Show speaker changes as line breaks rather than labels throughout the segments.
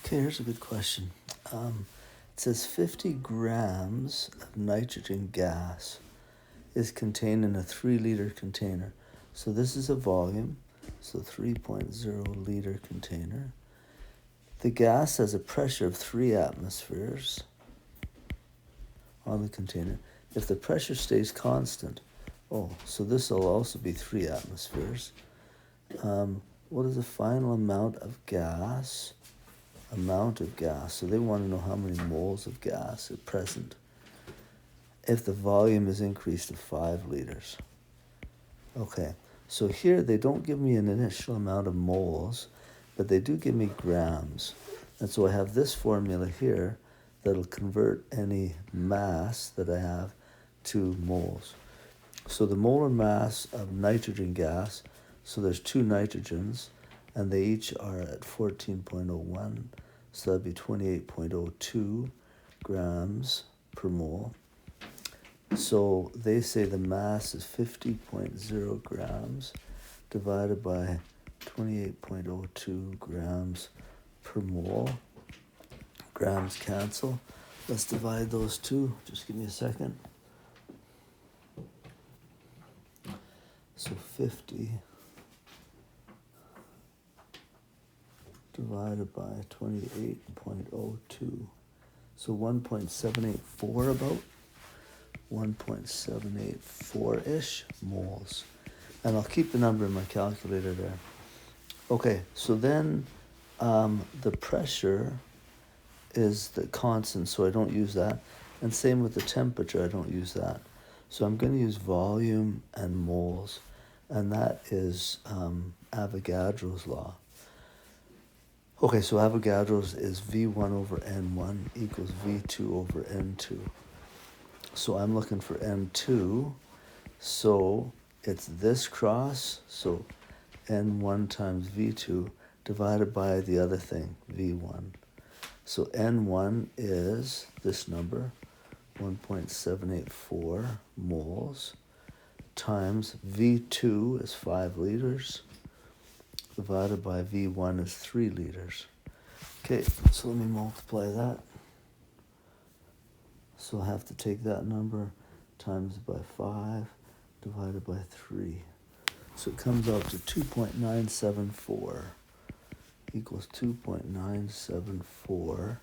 Okay, here's a good question. It says 50 grams of nitrogen gas is contained in a 3-liter container. So this is a volume, so 3.0 liter container. The gas has a pressure of 3 atmospheres on the container. If the pressure stays constant, so this will also be 3 atmospheres. What is the final amount of gas? So they want to know how many moles of gas are present if the volume is increased to 5 liters. Okay, so here they don't give me an initial amount of moles, but they do give me grams. And so I have this formula here that'll convert any mass that I have to moles. So the molar mass of nitrogen gas, so there's 2 nitrogens, and they each are at 14.01, so that'd be 28.02 grams per mole. So they say the mass is 50.0 grams divided by 28.02 grams per mole. Grams cancel. Let's divide those two. Just give me a second. So 50 divided by 28.02. So 1.784 about. 1.784-ish moles. And I'll keep the number in my calculator there. Okay, so then the pressure is the constant, so I don't use that. And same with the temperature, I don't use that. So I'm going to use volume and moles, and that is Avogadros' law. Okay, so Avogadros is V1 over N1 equals V2 over N2. So I'm looking for N2, so it's this cross, so N1 times V2 divided by the other thing, V1. So N1 is this number, 1.784 moles, times V2 is 5 liters, divided by V1 is 3 liters. Okay, so let me multiply that. So I have to take that number times by 5 divided by 3. So it comes out to 2.974 equals 2.974.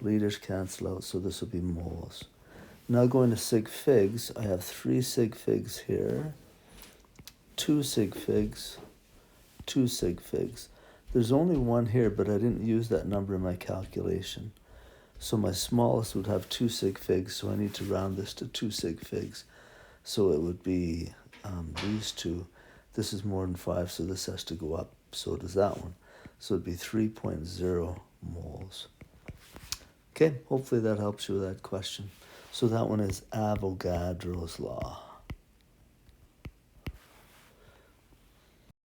Liters cancel out, so this will be moles. Now going to sig figs, I have 3 sig figs here, 2 sig figs, 2 sig figs. There's only one here, but I didn't use that number in my calculation. So my smallest would have 2 sig figs, so I need to round this to 2 sig figs. So it would be these two. This is more than 5, so this has to go up. So does that one. So it'd be 3.0 moles. Okay, hopefully that helps you with that question. So that one is Avogadros' law.